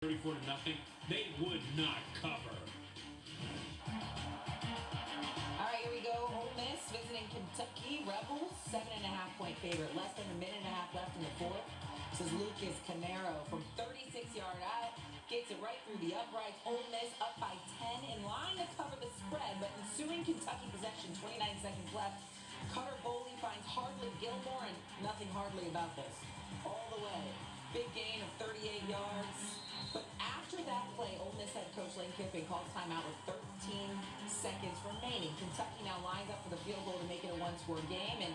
34 to nothing. They would not cover. All right, here we go. Ole Miss visiting Kentucky Rebels, 7.5-point favorite. Less than a minute and a half left in the fourth. This is Lucas Camaro from 36 yards out. Gets it right through the uprights. Ole Miss up by 10, in line to cover the spread, but ensuing Kentucky possession, 29 seconds left. Cutter Boley finds Hardly Gilmore, and nothing hardly about this. All the way. Big gain of 38 yards. But after that play, Ole Miss head coach Lane Kiffin calls timeout with 13 seconds remaining. Kentucky now lines up for the field goal to make it a one-score game, and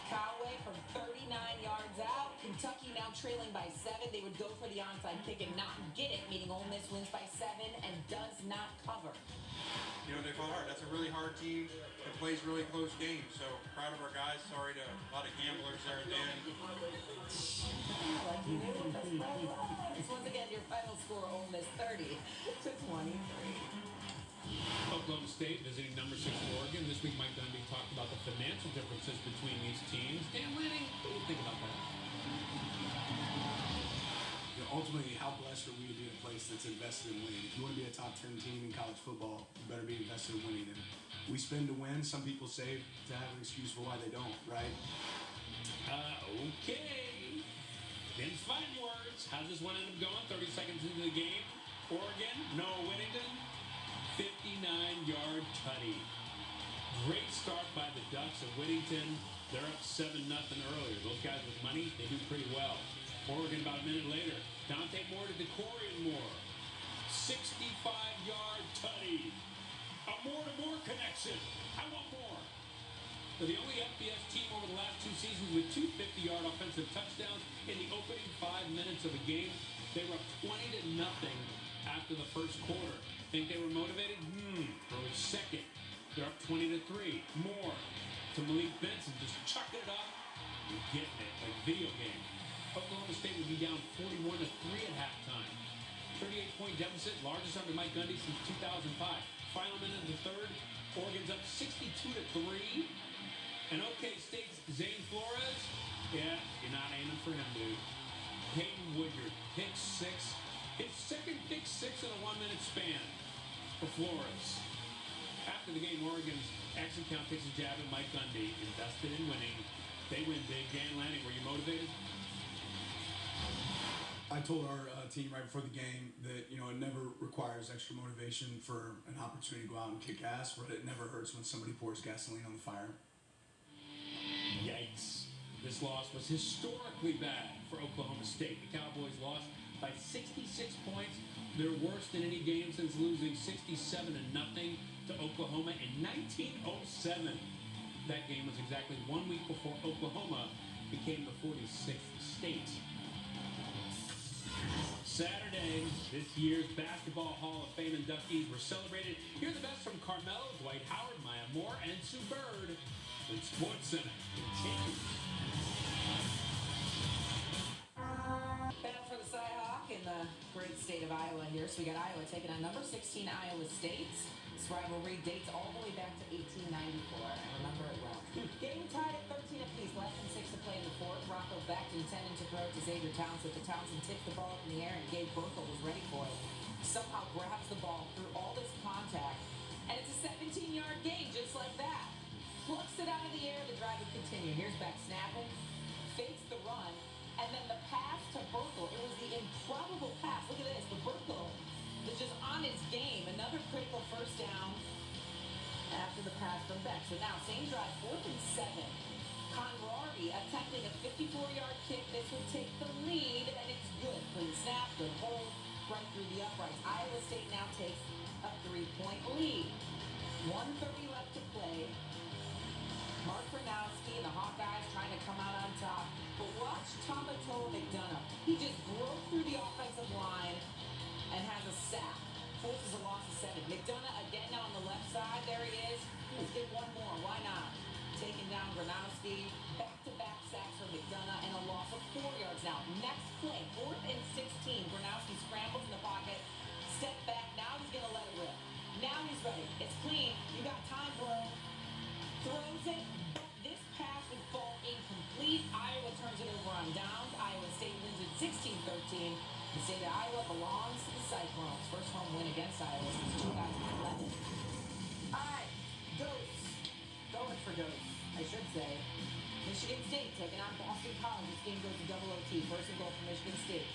Conway from 39 yards out. Kentucky now trailing by 7. They would go for the onside kick and not get it, meaning Ole Miss wins by 7 and does not cover. You know, they fought hard. That's a really hard team that plays really close games. So proud of our guys. Sorry to a lot of gamblers there at the end. Like you knew what the spread was. Once again, your final score, Ole Miss 30 to 23. Oklahoma State visiting number 6 Oregon. This week, Mike Gundy talked about the financial differences between these teams. Dan Lanning, what do you think about that? You know, ultimately, how blessed are we to be in a place that's invested in winning? If you want to be a top 10 team in college football, you better be invested in winning. And we spend to win. Some people save to have an excuse for why they don't, right? Okay. Ben's fighting words. How's this one end up going? 30 seconds into the game. Oregon, Noah Whittington, 59-yard tutty. Great start by the Ducks of Whittington. They're up 7-0 earlier. Those guys with money, they do pretty well. Oregon about a minute later. Dante Moore to DeCorian Moore. 65-yard tutty. A Moore-to-Moore connection. I want more. They're the only FBS team over the last 2 seasons with 2 50-yard offensive touchdowns in the opening 5 minutes of a game. They were up 20-0 after the first quarter. Think they were motivated? Early second. They're up 20-3. More to Malik Benson, just chucking it up and getting it like video game. Oklahoma State would be down 41-3 at halftime. 38-point deficit, largest under Mike Gundy since 2005. Final minute of the third, Oregon's up 62-3. And OK State's Zane Flores, yeah, you're not aiming for him, dude. Hayden Woodyard, pick 6. His second pick 6 in a 1-minute span for Flores. After the game, Oregon's action count takes a jab at Mike Gundy, invested in winning. They win big. Dan Lanning, were you motivated? I told our team right before the game that, you know, it never requires extra motivation for an opportunity to go out and kick ass, but it never hurts when somebody pours gasoline on the fire. Yikes. This loss was historically bad for Oklahoma State. The Cowboys lost by 66 points. They're worse than any game since losing 67-0 to Oklahoma in 1907. That game was exactly 1 week before Oklahoma became the 46th state. Saturday, this year's Basketball Hall of Fame inductees were celebrated. Hear the best from Carmelo, Dwight Howard, Maya Moore, and Sue Bird when SportsCenter continues. Battle for the Cyhawk in the great state of Iowa here. So we got Iowa taking on number 16 Iowa State. This rivalry dates all the way back to 1894. I remember it well. Game tied at 13 apiece, less than 6 to play in the fourth. Rocco Becht intending to throw it to Xavier Townsend, but Townsend tipped the ball up in the air and Gabe Burkle was ready for it. Somehow grabs the ball through all this contact, and it's a 17-yard gain just like that. Flucks it out of the air, the drive would continue. Here's Becht snapping, fakes the run, and then the pass to Burkle. It was the improbable pass. Look at this, but Burkle is just on his game. Another critical first down after the pass from Becht. So now, same drive, 4th and 7. Conradi attempting a 54-yard kick. This would take the lead, and it's good. Clean snap, good hold, right through the uprights. Iowa State now takes a 3-point lead. 1:30 left to play. Mark Gronowski and the Hawkeyes trying to come out on top. But watch Tomatoa McDonough. He just broke through the offensive line and has a sack. Forces a loss of 7. McDonough again now on the left side. There he is. Let's get one more. Why not? Taking down Gronowski. Back-to-back sacks for McDonough and a loss of 4 yards now. Next play, 4th and 16. Gronowski scrambles in the pocket. Step back. Now he's going to let it rip. Now he's ready. It's clean. You got time, bro. Throws it. This pass would fall incomplete. Iowa turns it over on downs. Iowa State wins it 16-13. The state of Iowa belongs to the Cyclones. First home win against Iowa since 2011. All right, Ghosts. Going for Ghosts, I should say. Michigan State taking on Boston College. This game goes to double OT. First and goal for Michigan State.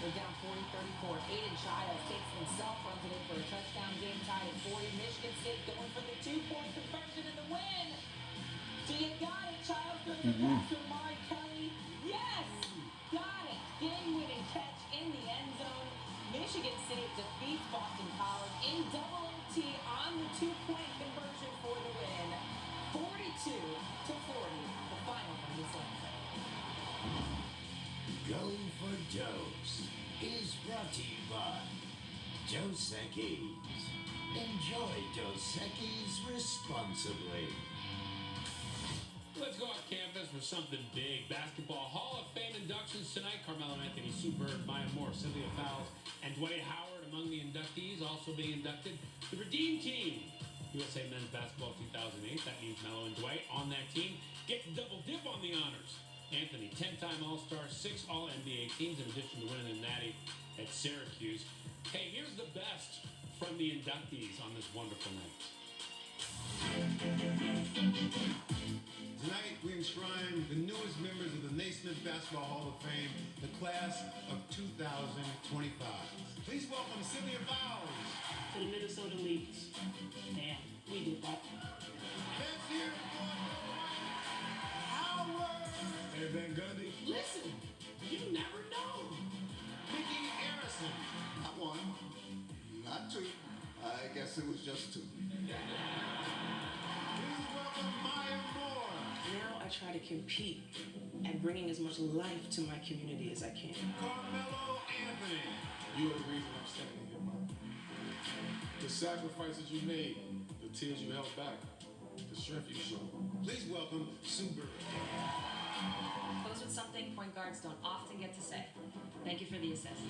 They're down 40-34. Aiden Childs takes it himself, runs it in for a touchdown. Game tied at 40. Michigan State going for the 2-point conversion and the win. Do you got it, Childs? Goes to pass to Amari Kelly. Yes! Got it. Game-winning catch in the end zone. Michigan State defeats Boston College in double OT on the 2-point conversion for the win. 42-40. The final from this Wednesday. Go for Dose is brought to you by Dos Equis. Enjoy Dos Equis responsibly. Let's go off campus for something big. Basketball Hall of Fame inductions tonight. Carmelo Anthony, Sue Bird, Maya Moore, Cynthia Fowles, and Dwight Howard among the inductees. Also being inducted, the Redeem Team. USA Men's Basketball 2008. That means Melo and Dwight on that team get to double dip on the honors. Anthony, 10-time All-Star, 6 All-NBA teams, in addition to winning the Natty at Syracuse. Hey, here's the best from the inductees on this wonderful night. Tonight, we enshrine the newest members of the Naismith Basketball Hall of Fame, the class of 2025. Please welcome Cynthia Fowles. To the Minnesota Leafs. Man, we did that. Let's hear it for Howard. Hey, Van Gundy. Listen, you never know. Mickey Harrison. Not one, not two. I guess it was just two. Please welcome Maya Moore. Now I try to compete at bringing as much life to my community as I can. Carmelo Anthony. You are the reason I'm standing here, Mike. The sacrifices you made, the tears you held back, the strength you showed. Please welcome Sue Bird. Close with something point guards don't often get to say. Thank you for the assist.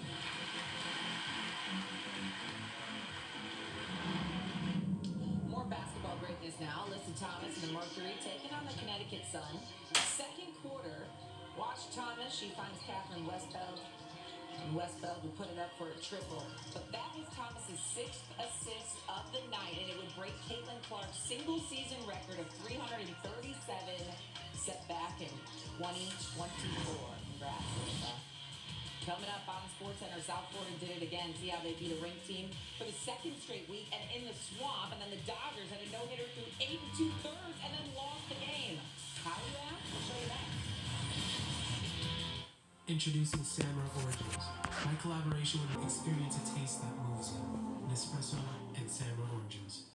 More basketball greatness now. Alyssa Thomas and the Mercury taking on the Connecticut Sun. Second quarter. Watch Thomas. She finds Catherine Westbeld. And Westbeld would put it up for a triple. But that was Thomas's 6th assist of the night, and it would break Caitlin Clark's single-season record of 337 set back in 2024. Congrats, Alyssa. Coming up on SportsCenter, South Florida did it again. See how they beat a ranked team for the second straight week and in the swamp. And then the Dodgers had a no-hitter through 8 2/3 and then lost the game. How you ask? We'll show you that. Introducing Samurai Oranges. My collaboration with experience a taste that moves you. Nespresso and Samurai Oranges.